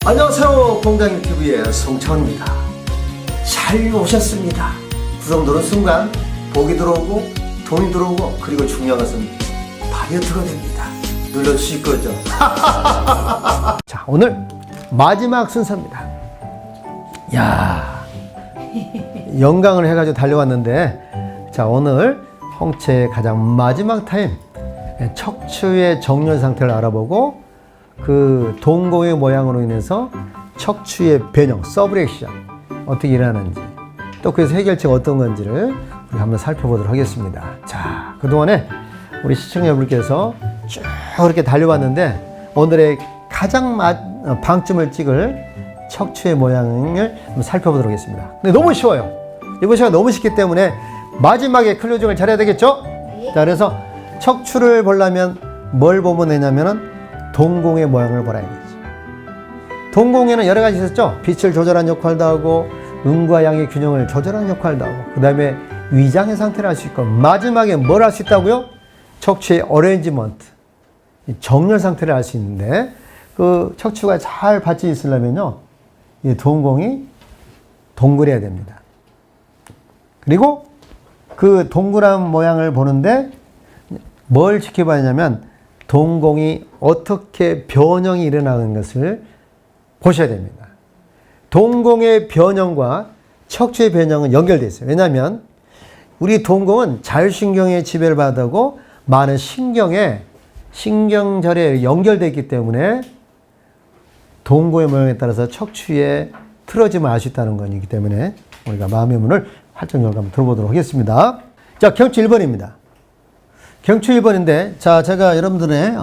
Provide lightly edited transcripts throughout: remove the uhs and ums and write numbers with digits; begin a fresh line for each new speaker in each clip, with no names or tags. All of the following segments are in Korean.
안녕하세요. 건강유튜브의 송차원입니다. 잘 오셨습니다. 구독 누른 순간 복이 들어오고 돈이 들어오고 그리고 중요한 것은 다이어트가 됩니다. 눌러주실 거죠? 자, 오늘 마지막 순서입니다. 야, 영광을 해가지고 달려왔는데, 자, 오늘 홍채의 가장 마지막 타임, 척추의 정렬 상태를 알아보고 그 동공의 모양으로 인해서 척추의 변형, 서브렉션 어떻게 일어나는지, 또 그래서 해결책이 어떤 건지를 우리 한번 살펴보도록 하겠습니다. 자, 그동안에 우리 시청자 여러분께서 쭉 이렇게 달려왔는데, 오늘의 가장 방점을 찍을 척추의 모양을 한번 살펴보도록 하겠습니다. 근데 너무 쉬워요. 이번 시간 너무 쉽기 때문에 마지막에 클로징을 잘해야 되겠죠? 자, 그래서 척추를 보려면 뭘 보면 되냐면은 동공의 모양을 보라 이거지. 동공에는 여러 가지 있었죠? 빛을 조절하는 역할도 하고, 음과 양의 균형을 조절하는 역할도 하고, 그 다음에 위장의 상태를 할 수 있고, 마지막에 뭘 할 수 있다고요? 척추의 어레인지먼트, 정렬 상태를 알 수 있는데, 그 척추가 잘 받쳐 있으려면요, 이 동공이 동그래야 됩니다. 그리고 그 동그란 모양을 보는데 뭘 지켜봐야 하냐면 동공이 어떻게 변형이 일어나는 것을 보셔야 됩니다. 동공의 변형과 척추의 변형은 연결되어 있어요. 왜냐하면 우리 동공은 자율신경의 지배를 받고 많은 신경절에 연결되어 있기 때문에 동공의 모양에 따라서 척추의 틀어짐을 알 수 있다는 것이기 때문에 우리가 마음의 문을 활짝 열고 한번 들어보도록 하겠습니다. 자, 경추 1번입니다. 경추 1번인데, 자, 제가 여러분들의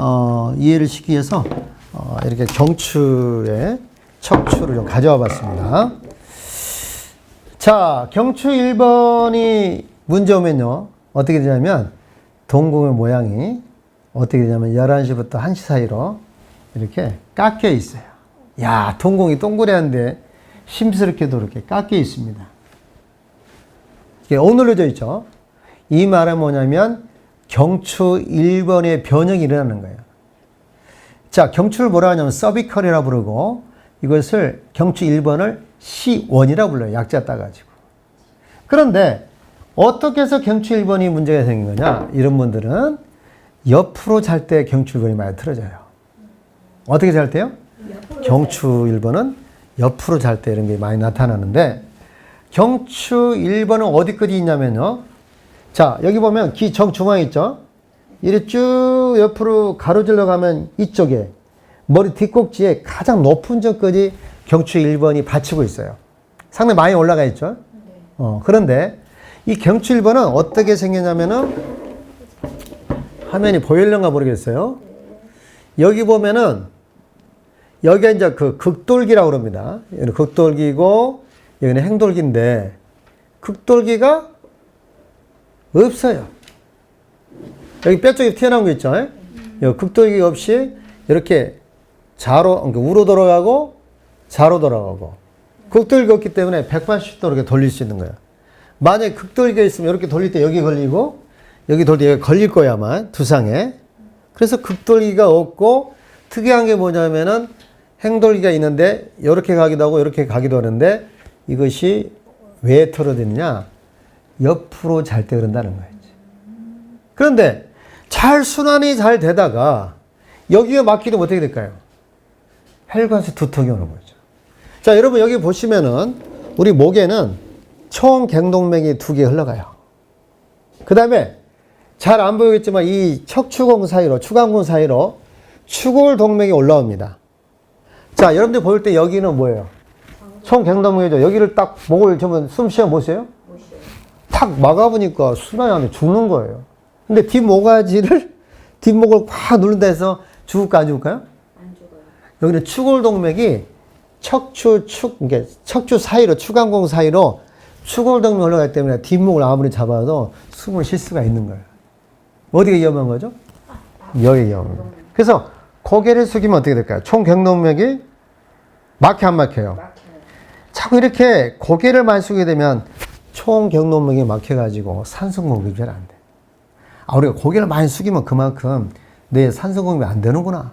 이해를 시키기 위해서 이렇게 경추의 척추를 좀 가져와 봤습니다. 자, 경추 1번이 문제 오면요, 어떻게 되냐면 동공의 모양이 어떻게 되냐면 11시부터 1시 사이로 이렇게 깎여 있어요. 야, 동공이 동그래한데 심스럽게도 이렇게 깎여 있습니다. 이게 어눌러져 있죠. 이 말은 뭐냐면 경추 1번의 변형이 일어나는 거예요. 자, 경추를 뭐라 하냐면 서비컬이라고 부르고, 이것을 경추 1번을 C1이라고 불러요. 약자 따가지고. 그런데 어떻게 해서 경추 1번이 문제가 생긴 거냐? 이런 분들은 옆으로 잘 때 경추 1번이 많이 틀어져요. 어떻게 잘 때요? 경추 1번은 옆으로 잘 때 이런 게 많이 나타나는데, 경추 1번은 어디까지 있냐면요. 자, 여기 보면 귀 정중앙에 있죠? 이렇게 쭉 옆으로 가로질러 가면 이쪽에 머리 뒷꼭지에 가장 높은 점까지 경추 1번이 받치고 있어요. 상당히 많이 올라가 있죠? 그런데 이 경추 1번은 어떻게 생겼냐면은, 화면이 보일런가 모르겠어요. 여기 보면은 여기가 이제 그 극돌기라고 그럽니다. 여기는 극돌기고 여기는 행돌기인데, 극돌기가 없어요. 여기 뼈 쪽에 튀어나온 거 있죠? 여기 극돌기 없이 이렇게 좌로, 그러니까 우로 돌아가고 좌로 돌아가고, 극돌기가 없기 때문에 180도 이렇게 돌릴 수 있는 거예요. 만약에 극돌기가 있으면 이렇게 돌릴 때 여기 걸리고 여기 돌릴 때 여기 걸릴 거야, 아마 두상에. 그래서 극돌기가 없고, 특이한 게 뭐냐면은 행돌기가 있는데 이렇게 가기도 하고 이렇게 가기도 하는데, 이것이 왜 틀어지느냐? 옆으로 잘 때 그런다는 거예요. 그런데 잘 순환이 잘 되다가 여기가 막히면 어떻게 될까요? 혈관에서 두통이 오는 거죠. 자, 여러분 여기 보시면은 우리 목에는 총갱동맥이 2개 흘러가요. 그 다음에 잘 안 보이겠지만 이 척추공 사이로, 추간공 사이로 추골동맥이 올라옵니다. 자, 여러분들 볼 때 여기는 뭐예요? 총갱동맥이죠. 여기를 딱 목을 좀 숨 쉬어 보세요. 탁 막아보니까 순환이 안 돼. 죽는 거예요. 근데 뒷목을 확 누른다 해서 죽을까 안 죽을까요? 안 죽어요. 여기는 추골동맥이 척추 사이로, 추간공 사이로 추골동맥이 올라가기 때문에 뒷목을 아무리 잡아도 숨을 쉴 수가 있는 거예요. 어디가 위험한 거죠? 여기 위험한 거예요. 그래서 고개를 숙이면 어떻게 될까요? 총경동맥이 막혀 안 막혀요? 자꾸 이렇게 고개를 많이 숙이게 되면 총경동맥이 막혀가지고 산소 공급이 잘 안 돼. 우리가 고개를 많이 숙이면 그만큼 내 산소 공급이 안 되는구나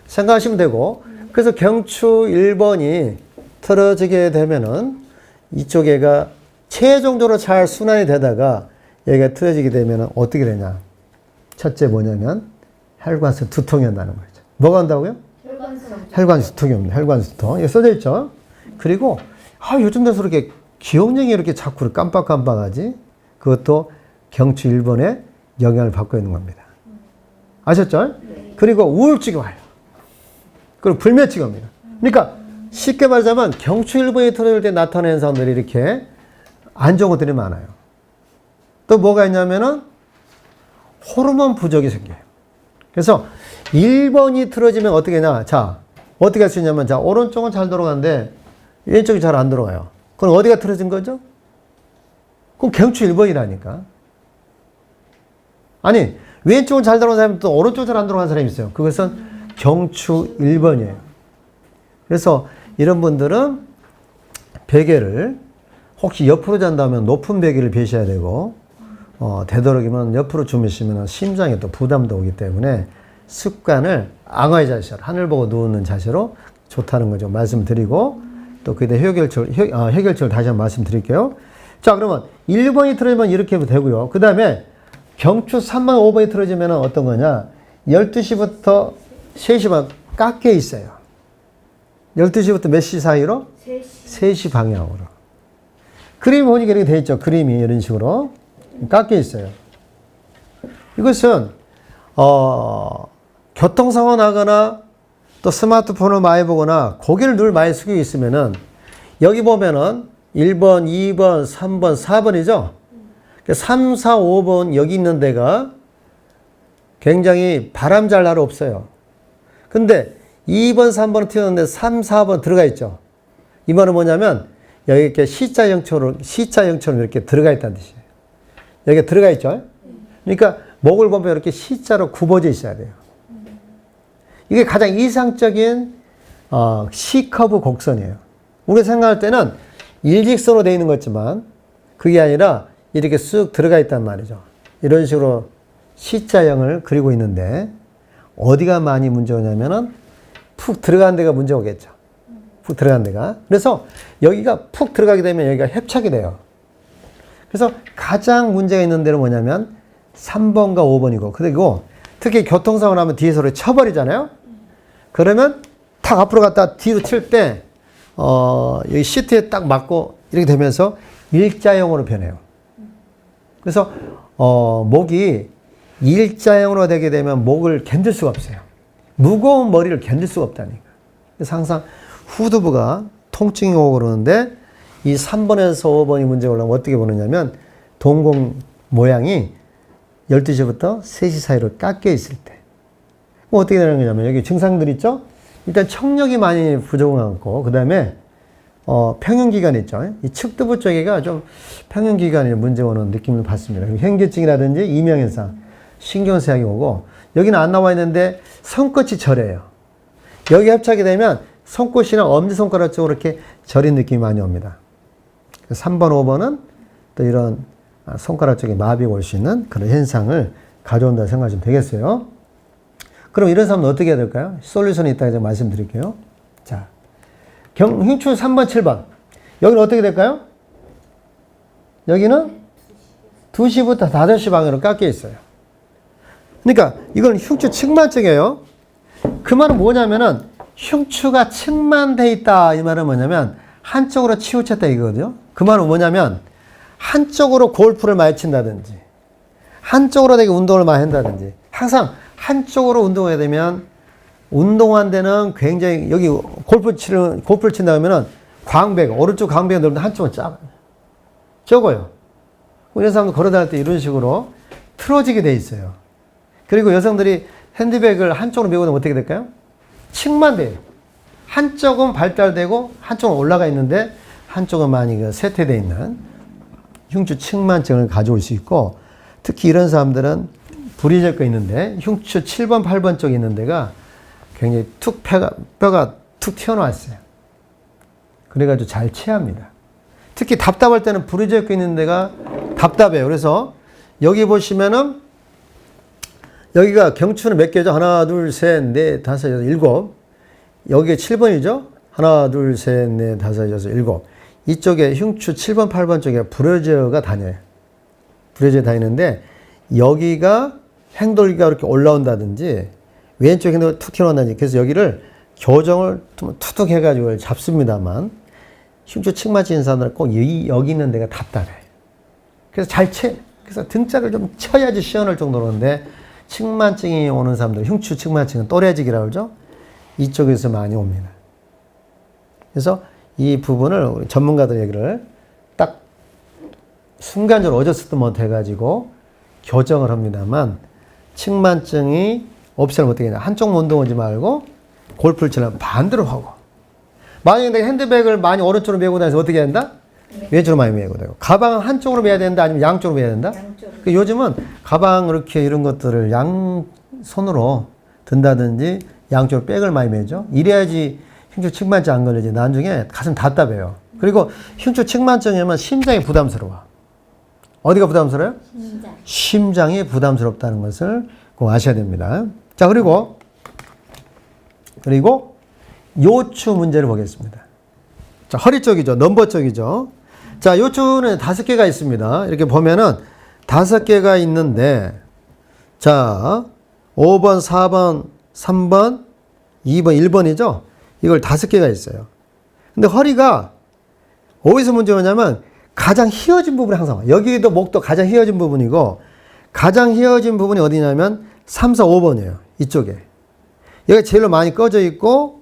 생각하시면 되고, 그래서 경추 1번이 틀어지게 되면은 이쪽에가 최종적으로 잘 순환이 되다가 여기가 틀어지게 되면은 어떻게 되냐. 첫째 뭐냐면 혈관수 두통이 온다는 거죠. 뭐가 온다고요? 혈관수 두통이 옵니다. 혈관수 두통. 여기 써져 있죠. 그리고 요즘 들어서 이렇게 기억력이 이렇게 자꾸 깜빡깜빡하지? 그것도 경추 1번에 영향을 받고 있는 겁니다. 아셨죠? 그리고 우울증이 와요. 그리고 불면증이 옵니다. 그러니까 쉽게 말하자면 경추 1번이 틀어질 때 나타나는 현상들이 이렇게 안 좋은 것들이 많아요. 또 뭐가 있냐면은 호르몬 부족이 생겨요. 그래서 1번이 틀어지면 어떻게 하냐. 자, 어떻게 할 수 있냐면, 자, 오른쪽은 잘 돌아가는데 왼쪽이 잘 안 돌아가요. 그럼 어디가 틀어진 거죠? 그럼 경추 1번이라니까. 아니, 왼쪽은 잘 돌아가는 사람이 또 오른쪽은 잘 안 돌아가는 사람이 있어요. 그것은 경추 1번이에요. 그래서 이런 분들은 베개를 혹시 옆으로 잔다면 높은 베개를 베셔야 되고, 되도록이면 옆으로 주무시면 심장에 또 부담도 오기 때문에 습관을 앙화의 자세로, 하늘 보고 누우는 자세로 좋다는 거죠. 말씀드리고, 또 그에 대해 해결책을 다시 한번 말씀드릴게요. 자, 그러면 1번이 틀어지면 이렇게 하면 되고요. 그 다음에 경추 3번, 5번이 틀어지면 어떤 거냐. 12시부터 3시 반 깎여 있어요. 12시부터 몇 시 사이로? 3시 방향으로. 그림이 보니까 이렇게 되어 있죠. 그림이 이런 식으로 깎여 있어요. 이것은 교통사고 나거나 또 스마트폰을 많이 보거나 고개를 늘 많이 숙이고 있으면은 여기 보면은 1번, 2번, 3번, 4번이죠. 3, 4, 5번 여기 있는 데가 굉장히 바람 잘 날 없어요. 근데 2번, 3번은 튀었는데 3, 4번 들어가 있죠. 이 말은 뭐냐면 여기 이렇게 C자형처럼 이렇게 들어가 있다는 뜻이에요. 여기가 들어가 있죠. 그러니까 목을 보면 이렇게 C자로 굽어져 있어야 돼요. 이게 가장 이상적인 C커브 곡선이에요. 우리가 생각할 때는 일직선으로 되어 있는 거지만 그게 아니라 이렇게 쑥 들어가 있단 말이죠. 이런 식으로 C자형을 그리고 있는데 어디가 많이 문제가 오냐면은 푹 들어간 데가 문제 오겠죠. 푹 들어간 데가. 그래서 여기가 푹 들어가게 되면 여기가 협착이 돼요. 그래서 가장 문제가 있는 데는 뭐냐면 3번과 5번이고, 그리고 특히 교통사고 나면 뒤에서 쳐버리잖아요. 그러면 탁 앞으로 갔다 뒤로 칠 때, 여기 시트에 딱 맞고 이렇게 되면서 일자형으로 변해요. 그래서, 목이 일자형으로 되게 되면 목을 견딜 수가 없어요. 무거운 머리를 견딜 수가 없다니까. 그래서 항상 후두부가 통증이 오고 그러는데 이 3번에서 5번이 문제가 올라오면 어떻게 보느냐면 동공 모양이 12시부터 3시 사이로 깎여 있을 때. 그럼 어떻게 되는 거냐면 여기 증상들 있죠? 일단 청력이 많이 부족하고, 그 다음에 평형기관 있죠? 이 측두부 쪽에가 좀 평형기관에 문제 오는 느낌을 받습니다. 현기증이라든지 이명현상, 신경쇠약이 오고, 여기는 안 나와 있는데 손끝이 저려요. 여기 협착이 되면 손끝이나 엄지손가락 쪽으로 이렇게 저린 느낌이 많이 옵니다. 3번, 5번은 또 이런 손가락 쪽에 마비가 올 수 있는 그런 현상을 가져온다고 생각하시면 되겠어요. 그럼 이런 사람은 어떻게 해야 될까요? 솔루션이 있다고 제가 말씀드릴게요. 자, 흉추 3번, 7번. 여기는 어떻게 될까요? 여기는 2시부터 5시 방향으로 깎여 있어요. 그러니까 이건 흉추 측만증이에요. 그 말은 뭐냐면은 흉추가 측만돼 있다. 이 말은 뭐냐면 한쪽으로 치우쳤다 이거거든요. 그 말은 뭐냐면 한쪽으로 골프를 많이 친다든지 한쪽으로 되게 운동을 많이 한다든지 항상 한쪽으로 운동해야 되면 운동한 데는 굉장히 여기 골프를 친다 그러면은 광배가 오른쪽 광배가 넓은데 한쪽은 적어요. 이런 사람도 걸어 다닐 때 이런 식으로 틀어지게 돼 있어요. 그리고 여성들이 핸드백을 한쪽으로 메고 나면 어떻게 될까요? 측만돼요. 한쪽은 발달되고 한쪽은 올라가 있는데 한쪽은 많이 쇠퇴되어 있는 흉추 측만증을 가져올 수 있고, 특히 이런 사람들은 불이 적혀 있는데 흉추 7번, 8번 쪽에 있는 데가 굉장히 뼈가 툭 튀어나왔어요. 그래가지고 잘 체합니다. 특히 답답할 때는 불이 적혀 있는 데가 답답해요. 그래서 여기 보시면은 여기가 경추는 몇 개죠? 하나, 둘, 셋, 넷, 다섯, 여섯, 일곱. 여기에 7번이죠? 하나, 둘, 셋, 넷, 다섯, 여섯, 일곱. 이쪽에 흉추 7번, 8번 쪽에 브래지어가 다녀요. 브래지어 다니는데 여기가 행돌기가 이렇게 올라온다든지 왼쪽 행돌기가 툭 튀어나온다든지 그래서 여기를 교정을 투툭 해가지고 잡습니다만 흉추 측만증 있는 사람들은 꼭 여기 있는 데가 답답해. 그래서 그래서 등짝을 좀 쳐야지 시원할 정도로인데 측만증이 오는 사람들, 흉추 측만증은 또래지기라고 그러죠? 이쪽에서 많이 옵니다. 그래서 이 부분을 우리 전문가들 얘기를 딱 순간적으로 어저스트 못해가지고 교정을 합니다만 측만증이 없애면 어떻게 되냐. 한쪽 운동 하지 말고 골프를 치려면 반대로 하고. 만약에 내가 핸드백을 많이 오른쪽으로 메고 다니면서 어떻게 해야 된다? 네. 왼쪽으로 많이 메고 되고. 가방은 한쪽으로 메야 된다? 아니면 양쪽으로 메야 된다? 양쪽으로. 요즘은 가방 이렇게 이런 것들을 양손으로 든다든지 양쪽으로 백을 많이 메죠. 이래야지 흉추 측만증 안 걸리지. 나중에 가슴 답답해요. 그리고 흉추 측만증이면 심장이 부담스러워. 어디가 부담스러워요? 심장이 부담스럽다는 것을 꼭 아셔야 됩니다. 자, 그리고 요추 문제를 보겠습니다. 자, 허리 쪽이죠. 넘버 쪽이죠. 자, 요추는 5개가 있습니다. 이렇게 보면은 5개가 있는데, 자, 5번, 4번, 3번, 2번, 1번이죠? 이걸 5개가 있어요. 근데 허리가 어디서 문제가 오냐면 가장 휘어진 부분이 항상 와요. 여기도 목도 가장 휘어진 부분이고 가장 휘어진 부분이 어디냐면 3, 4, 5번이에요. 이쪽에. 여기가 제일로 많이 꺼져 있고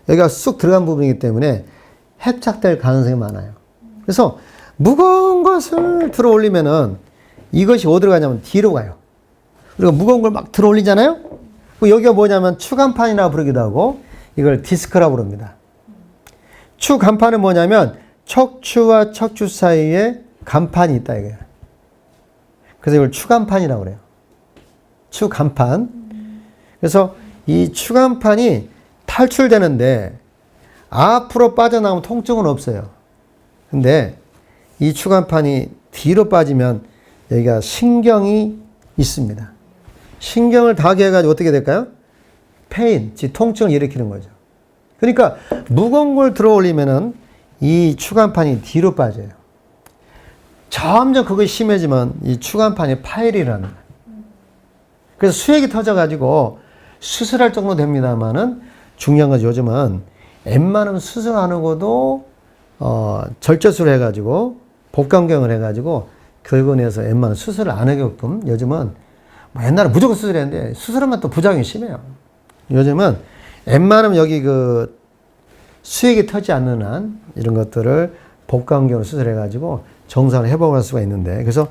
여기가 쑥 들어간 부분이기 때문에 협착될 가능성이 많아요. 그래서 무거운 것을 들어 올리면은 이것이 어디로 가냐면 뒤로 가요. 그리고 무거운 걸 막 들어 올리잖아요? 여기가 뭐냐면 추간판이라고 부르기도 하고 이걸 디스크라고 부릅니다. 추간판은 뭐냐면 척추와 척추 사이에 간판이 있다 이거예요. 그래서 이걸 추간판이라고 그래요. 추간판. 그래서 이 추간판이 탈출되는데 앞으로 빠져나오면 통증은 없어요. 근데 이 추간판이 뒤로 빠지면 여기가 신경이 있습니다. 신경을 닿게 해가지고 어떻게 될까요? 페인, 즉 통증을 일으키는 거죠. 그러니까 무거운 걸 들어 올리면은 이 추간판이 뒤로 빠져요. 점점 그것이 심해지면 이 추간판이 파열이라는 거예요. 그래서 수액이 터져가지고 수술할 정도 됩니다만은 중요한 건 요즘은 웬만하면 수술 안 하고도 절제술을 해가지고 복강경을 해가지고 긁어내서 웬만하면 수술을 안 하게끔 요즘은 뭐 옛날에 무조건 수술했는데 수술하면 또 부작용이 심해요. 요즘은 웬만하면 여기 그 수액이 터지 않는 한 이런 것들을 복강경으로 수술해가지고 정상을 회복할 수가 있는데 그래서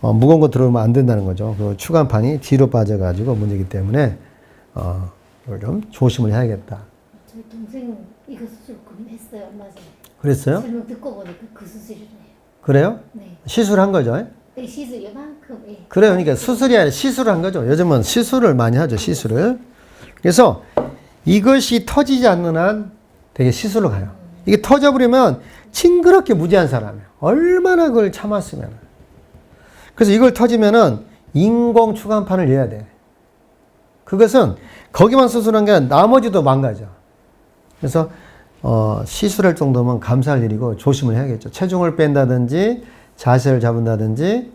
무거운 거 들어오면 안 된다는 거죠. 그 추간판이 뒤로 빠져가지고 문제이기 때문에 이걸 좀 조심을 해야겠다.
저희 동생 이거 수술 고민했어요 얼마 전에.
그랬어요?
설명 듣고 보니까 그 수술이래요.
그래요?
네.
시술한 거죠?
네, 시술 이만큼. 예.
그래요. 그러니까 수술이 아니라 시술을 한 거죠. 요즘은 시술을 많이 하죠. 시술을. 그래서 이것이 터지지 않는 한 되게 시술로 가요. 이게 터져버리면 징그럽게 무지한 사람이에요. 얼마나 그걸 참았으면. 그래서 이걸 터지면은 인공 추간판을 내야 돼. 그것은 거기만 수술한 게 아니라 나머지도 망가져. 그래서 시술할 정도면 감사할 일이고 조심을 해야겠죠. 체중을 뺀다든지 자세를 잡는다든지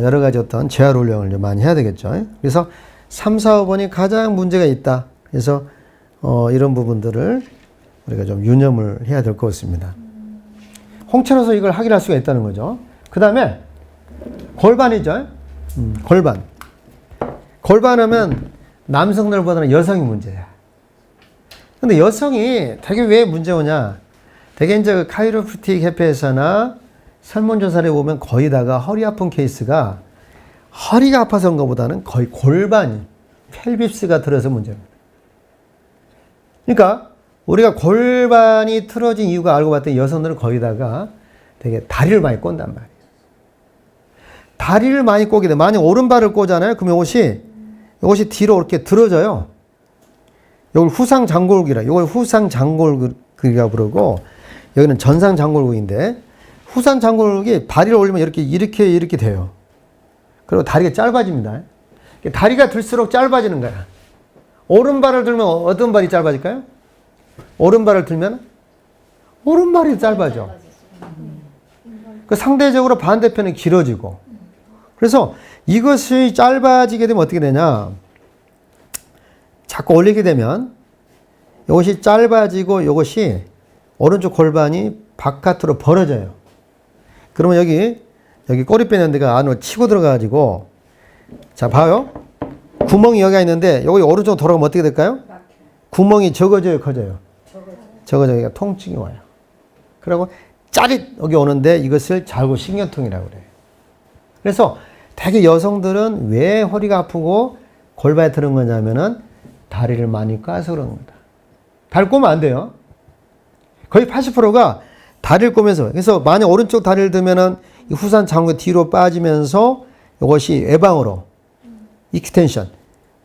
여러 가지 어떤 재활 훈련을 많이 해야 되겠죠. 그래서 3, 4, 5번이 가장 문제가 있다. 그래서 이런 부분들을 우리가 좀 유념을 해야 될 것 같습니다. 홍채로서 이걸 확인할 수가 있다는 거죠. 그 다음에 골반이죠. 골반. 골반하면 남성들보다는 여성이 문제야. 근데 여성이 되게 왜 문제오냐? 되게 이제 그 카이로프틱 협회에서나 설문조사를 보면 거의 다가 허리 아픈 케이스가 허리가 아파서 그런 것보다는 거의 골반이, 펠비스가 들어서 문제입니다. 그러니까 우리가 골반이 틀어진 이유가 알고 봤더니 여성들은 거의 다가 되게 다리를 많이 꼰단 말이에요. 다리를 많이 꼬게 돼. 만약 오른발을 꼬잖아요. 그러면 이것이 뒤로 이렇게 들어져요. 이걸 후상장골국이라. 이걸 후상장골국이라고 부르고 여기는 전상장골국인데 후상장골국이 다리를 올리면 이렇게 돼요. 그리고 다리가 짧아집니다. 다리가 들수록 짧아지는 거야. 오른발을 들면 어떤 발이 짧아질까요? 오른발을 들면 오른발이 짧아져. 그 상대적으로 반대편이 길어지고. 그래서 이것이 짧아지게 되면 어떻게 되냐. 자꾸 올리게 되면 이것이 짧아지고 이것이 오른쪽 골반이 바깥으로 벌어져요. 그러면 여기 꼬리 빼는 데가 안으로 치고 들어가가지고 자 봐요. 구멍이 여기가 있는데 여기 오른쪽 돌아가면 어떻게 될까요? 구멍이 적어져요, 커져요? 적어져요. 통증이 와요. 그리고 짜릿 여기 오는데 이것을 좌골신경통이라고 그래요. 그래서 되게 여성들은 왜 허리가 아프고 골반이 트는 거냐면은 다리를 많이 까서 그런 겁니다. 다리를 꼬면 안 돼요. 거의 80%가 다리를 꼬면서. 그래서 만약 오른쪽 다리를 들면은 이 후산 장구 뒤로 빠지면서 이것이 외방으로 익스텐션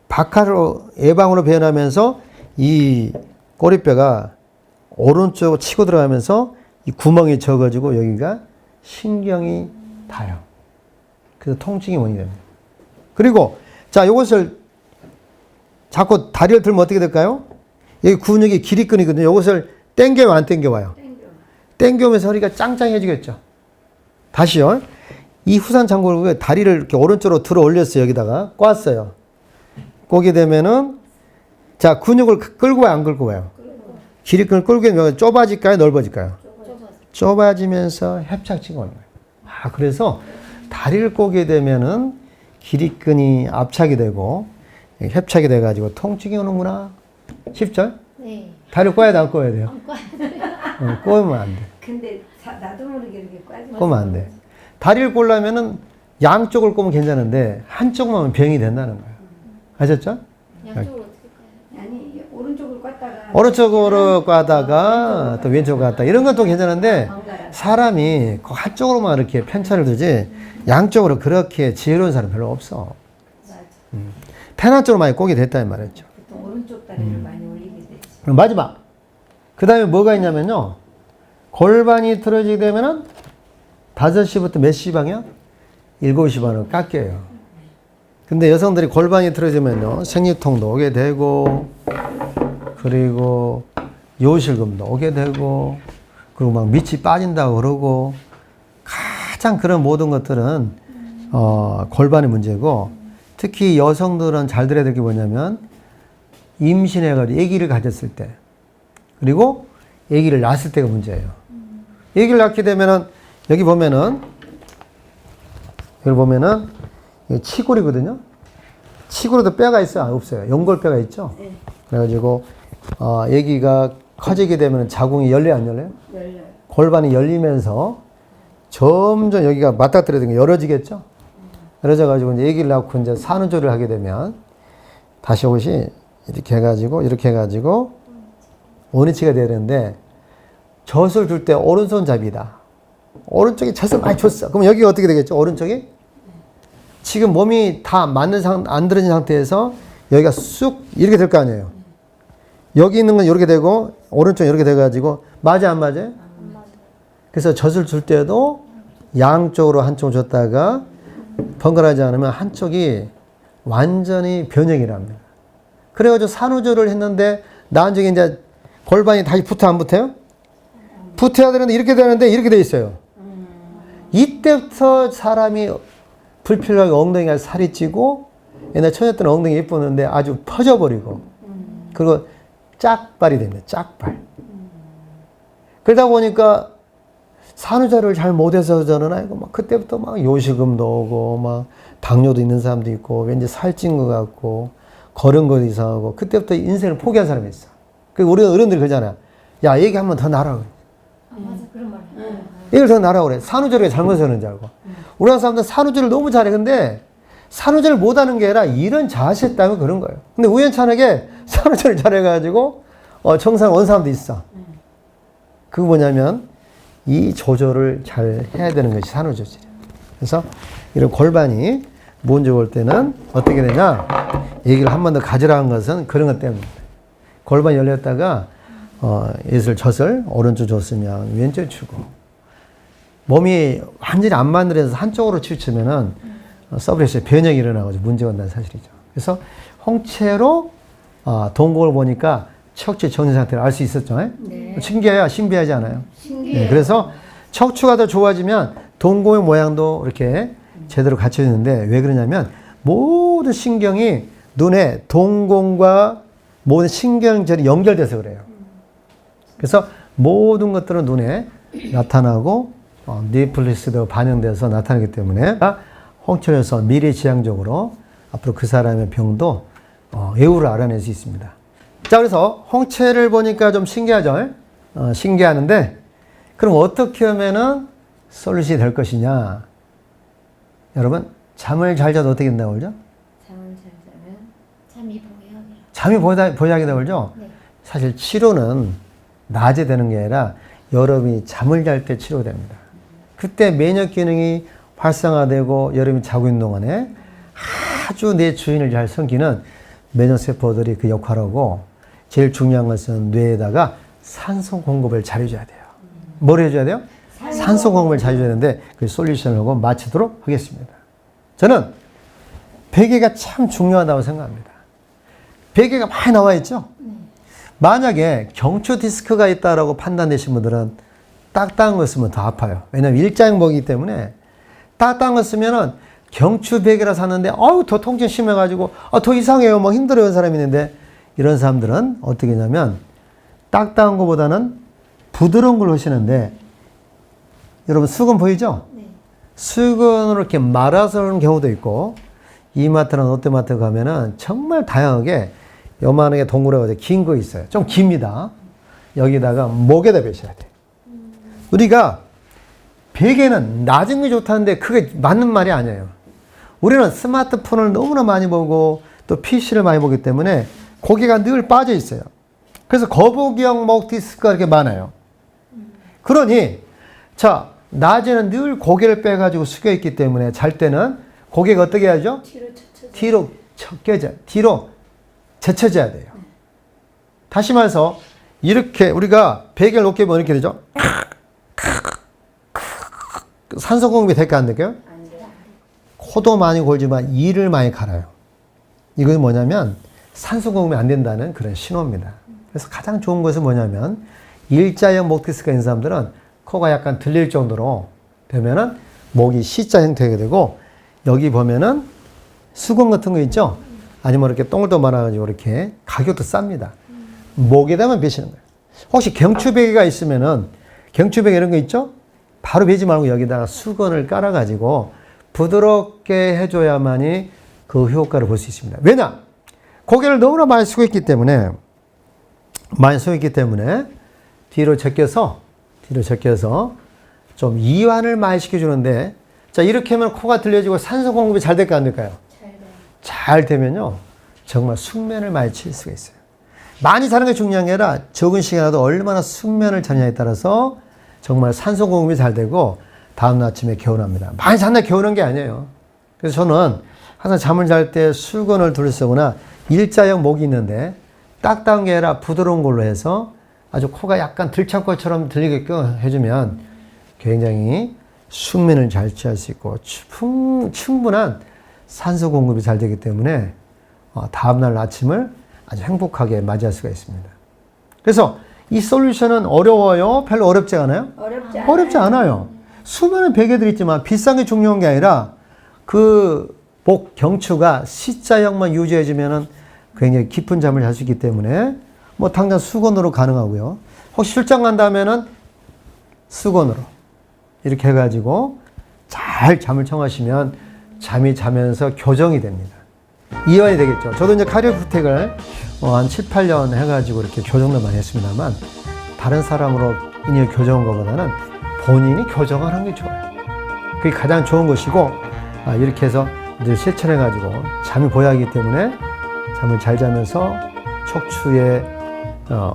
바깥으로 외방으로 변하면서 이 꼬리뼈가 오른쪽으로 치고 들어가면서 이 구멍이 적어지고 여기가 신경이 닿아요. 그래서 통증이 원인이 됩니다. 그리고 자 이것을 자꾸 다리를 들면 어떻게 될까요? 여기 근육이 기립근이거든요. 이것을 당겨요, 안 당겨와요? 당겨오면서 허리가 짱짱해지겠죠. 다시요. 이 후산 장골국에 다리를 이렇게 오른쪽으로 들어 올렸어요. 여기다가 꽈어요. 꼬게 되면은 자 근육을 끌고 와요, 안 끌고 와요? 기립근을 끌고 되면 좁아질까요, 넓어질까요? 좁아지면서 협착증이 오는 거예요. 아 그래서 다리를 꼬게 되면은 기립근이 압착이 되고 협착이 돼가지고 통증이 오는구나. 쉽죠?
네.
다리를 꼬아야 돼, 안 꼬아야 돼요?
안 꺼야
꼬으면 안 돼.
근데 나도 모르게 이렇게 꽈지.
꼬면 안 돼. 다리를 꼬려면은 양쪽을 꼬면 괜찮은데 한쪽만 하면 병이 된다는 거예요. 아셨죠?
양쪽으로 어떻게 까요?
아니 오른쪽을 꽈다가
오른쪽으로 까다가 또 왼쪽으로 까다 이런 건 또 괜찮은데
번갈아.
사람이 그 한쪽으로만 이렇게 편차를 두지 양쪽으로 그렇게 지혜로운 사람 별로 없어.
맞아.
편 한쪽으로 많이 꼬게 됐다는 말이죠.
보통 오른쪽 다리를 많이 올리게 되지.
그럼 마지막. 그 다음에 뭐가 있냐면요. 골반이 틀어지게 되면은 5시부터 몇 시 방향? 7시 반으로 깎여요. 근데 여성들이 골반이 틀어지면요. 생리통도 오게 되고, 그리고 요실금도 오게 되고, 그리고 막 밑이 빠진다고 그러고, 가장 그런 모든 것들은, 골반의 문제고, 특히 여성들은 잘 들어야 될 게 뭐냐면, 임신해가지고 아기를 가졌을 때, 그리고 아기를 낳았을 때가 문제예요. 아기를 낳게 되면은, 여기 보면은, 이거 치골이거든요. 치골에도 뼈가 있어요? 아, 없어요. 연골뼈가 있죠?
네.
그래가지고, 아기가 커지게 되면 자궁이 열려요, 안 열려요?
열려요.
골반이 열리면서 점점 여기가 맞닥뜨려진 게 열어지겠죠? 열어져가지고 이제 아기를 낳고 이제 산후조리를 하게 되면 다시 이것이 이렇게 해가지고 원위치가 돼야 되는데 젖을 줄 때 오른손잡이다. 오른쪽에 젖을 많이 줬어. 그럼 여기가 어떻게 되겠죠? 오른쪽이? 지금 몸이 다 안 들어진 상태에서 여기가 쑥 이렇게 될 거 아니에요. 여기 있는 건 이렇게 되고 오른쪽 이렇게 돼가지고 맞아 안 맞아요? 그래서 젖을 줄 때도 양쪽으로 한쪽을 줬다가 번갈아지 않으면 한쪽이 완전히 변형이랍니다. 그래가지고 산후조리를 했는데 나중에 이제 골반이 다시 붙어 안 붙어요? 붙어야 되는데 이렇게 되는데 이렇게 돼 있어요. 이때부터 사람이 불필요하게 엉덩이가 살이 찌고 옛날 처녀 때는 엉덩이 예뻤는데 아주 퍼져버리고 그리고 짝발이 됩니다. 짝발. 그러다 보니까 산후조리를 잘 못해서 저는 아이고 막 그때부터 막 요실금도 오고 막 당뇨도 있는 사람도 있고 왠지 살찐 것 같고 걸은 것도 이상하고 그때부터 인생을 포기한 사람이 있어. 그 우리 어른들이 그러잖아요. 야 얘기 한 번 더 나라 그래.
아, 맞아. 그런 말 해요.
얘기를 더 나라 그래. 산후조리가 잘못하는 줄 알고. 우리나라 사람들은 산후조리를 너무 잘해. 근데 산후조리를 못하는 게 아니라 이런 자세 때문에 그런 거예요. 근데 우연찮게 산후조리를 잘해가지고 정상 온 사람도 있어. 그거 뭐냐면 이 조절을 잘 해야 되는 것이 산후조절이에요. 그래서 이런 골반이 문제 올 때는 어떻게 되냐? 얘기를 한 번 더 가지라는 것은 그런 것 때문입니다. 골반이 열렸다가 예술 젖을 오른쪽 줬으면 왼쪽 주고 몸이 완전히 안 만들어서 한쪽으로 치우치면은 서브레스의 변형이 일어나고 문제가 온다는 사실이죠. 그래서 홍채로 동공을 보니까 척추 정리 상태를 알 수 있었죠.
네.
신기해요? 신비하지 않아요?
신기해요.
네, 그래서 척추가 더 좋아지면 동공의 모양도 이렇게 제대로 갖춰지는데 왜 그러냐면 모든 신경이 눈에 동공과 모든 신경절이 연결돼서 그래요. 그래서 모든 것들은 눈에 나타나고 뇌플리스도 반영돼서 나타나기 때문에 홍천에서 미래지향적으로 앞으로 그 사람의 병도 외우를 알아낼 수 있습니다. 자, 그래서 홍채를 보니까 좀 신기하죠? 신기하는데 그럼 어떻게 하면은 솔루션이 될 것이냐? 여러분, 잠을 잘 자도 어떻게 된다고 그러죠?
잠을 잘 자면
잠이 보약이라.
잠이 보약이라고 그러죠?
네.
사실 치료는 낮에 되는 게 아니라 여러분이 잠을 잘 때 치료됩니다. 그때免疫 기능이 활성화되고 여러분이 자고 있는 동안에 아주 내 주인을 잘 섬기는 면역세포들이 그 역할하고 제일 중요한 것은 뇌에다가 산소 공급을 잘 해줘야 돼요. 뭘 해줘야 돼요? 산소 공급을 잘 해줘야 되는데 그 솔루션을 하고 마치도록 하겠습니다. 저는 베개가 참 중요하다고 생각합니다. 베개가 많이 나와 있죠? 만약에 경추 디스크가 있다라고 판단되신 분들은 딱딱한 거 쓰면 더 아파요. 왜냐면 일자형목이기 때문에 딱딱한 거 쓰면은 경추 베개라 샀는데 더 통증 심해가지고 더 이상해요. 뭐 힘들어요. 사람이 있는데 이런 사람들은 어떻게 하냐면 딱딱한 거보다는 부드러운 걸 하시는데 여러분 수건 보이죠?
네.
수건으로 이렇게 말아서 하는 경우도 있고 이마트나 롯데마트 가면은 정말 다양하게 요만하게 동그랗게 긴 거 있어요. 좀 깁니다. 여기다가 목에다 베셔야 돼. 우리가 베개는 낮은 게 좋다는데 그게 맞는 말이 아니에요. 우리는 스마트폰을 너무나 많이 보고 또 PC를 많이 보기 때문에 고개가 늘 빠져 있어요. 그래서 거북이형 목 디스크가 이렇게 많아요. 그러니 자, 낮에는 늘 고개를 빼가지고 숙여 있기 때문에 잘 때는 고개가 어떻게 해야죠? 뒤로 뒤로 제쳐져야 돼요. 다시 말해서 이렇게 우리가 베개를 높게 보면 이렇게 되죠. 산소 공급이 될까 안 될까요? 코도 많이 골지만 이를 많이 갈아요. 이건 뭐냐면 산소 공급이 안 된다는 그런 신호입니다. 그래서 가장 좋은 것은 뭐냐면 일자형 목 디스크가 있는 사람들은 코가 약간 들릴 정도로 되면은 목이 C자 형태가 되고 여기 보면은 수건 같은 거 있죠? 아니면 이렇게 동글동글 말아가지고 이렇게 가격도 쌉니다. 목에다만 베시는 거예요. 혹시 경추베개가 있으면은 경추베개 이런 거 있죠? 바로 베지 말고 여기다가 수건을 깔아가지고 부드럽게 해줘야만이 그 효과를 볼 수 있습니다. 왜냐? 고개를 너무나 많이 숙여 있기 때문에 뒤로 제껴서 좀 이완을 많이 시켜주는데 자, 이렇게 하면 코가 들려지고 산소 공급이 잘 될까 안 될까요? 잘 되면요 정말 숙면을 많이 칠 수가 있어요. 많이 자는 게 중요한 게 아니라 적은 시간이라도 얼마나 숙면을 자냐에 따라서 정말 산소 공급이 잘 되고 다음날 아침에 개운합니다. 많이 잤나 개운한 게 아니에요. 그래서 저는 항상 잠을 잘 때 수건을 둘러쓰거나 일자형 목이 있는데 딱딱한 게 아니라 부드러운 걸로 해서 아주 코가 약간 들창 것처럼 들리게끔 해주면 굉장히 숙면을 잘 취할 수 있고 충분한 산소 공급이 잘 되기 때문에 다음날 아침을 아주 행복하게 맞이할 수가 있습니다. 그래서 이 솔루션은 어려워요? 별로 어렵지 않아요? 어렵지 않아요. 수많은 베개들이 있지만 비싼 게 중요한 게 아니라 그 목 경추가 C자형만 유지해주면은 굉장히 깊은 잠을 잘 수 있기 때문에 뭐 당장 수건으로 가능하고요. 혹시 출장 간다면은 수건으로 이렇게 해가지고 잘 잠을 청하시면 잠이 자면서 교정이 됩니다. 이완이 되겠죠. 저도 이제 카리오프텍을 한 7, 8년 해가지고 이렇게 교정을 많이 했습니다만 다른 사람으로 인해 교정한 것보다는 본인이 교정을 하는 게 좋아요. 그게 가장 좋은 것이고 이렇게 해서 이제 실천해가지고 잠이 보약이기 때문에 잠을 잘 자면서 척추의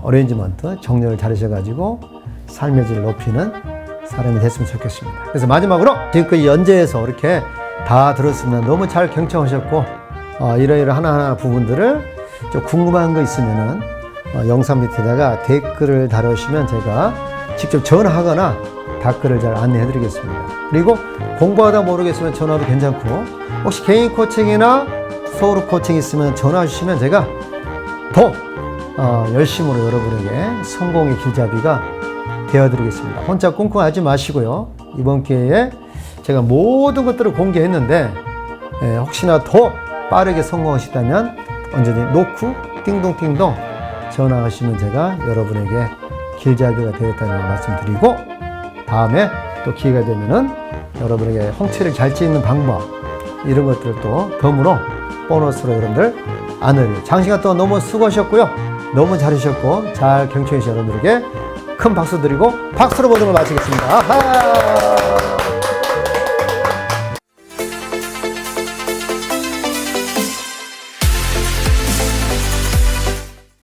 어레인지먼트, 정렬을 잘 하셔가지고 삶의 질을 높이는 사람이 됐으면 좋겠습니다. 그래서 마지막으로 지금까지 연재해서 이렇게 다 들었으면 너무 잘 경청하셨고 이러이러 하나하나 부분들을 좀 궁금한 거 있으면은 영상 밑에다가 댓글을 달아주시면 제가 직접 전화하거나 댓글을 잘 안내해 드리겠습니다. 그리고 공부하다 모르겠으면 전화도 괜찮고 혹시 개인 코칭이나 소그룹 코칭 있으면 전화 주시면 제가 더 열심으로 여러분에게 성공의 길잡이가 되어드리겠습니다. 혼자 꿍꿍하지 마시고요. 이번 기회에 제가 모든 것들을 공개했는데 혹시나 더 빠르게 성공하시다면 언제든지 노크 띵동띵동 전화하시면 제가 여러분에게 길잡이가 되겠다는 말씀드리고, 다음에 또 기회가 되면은 여러분에게 홍채를 잘 찍는 방법 이런 것들을 또 덤으로 보너스로 여러분들 안내를. 장시간 동안 너무 수고하셨고요. 너무 잘하셨고 잘 경청해 주신 여러분들에게 큰 박수 드리고 박수로 모든 걸 마치겠습니다. 아하!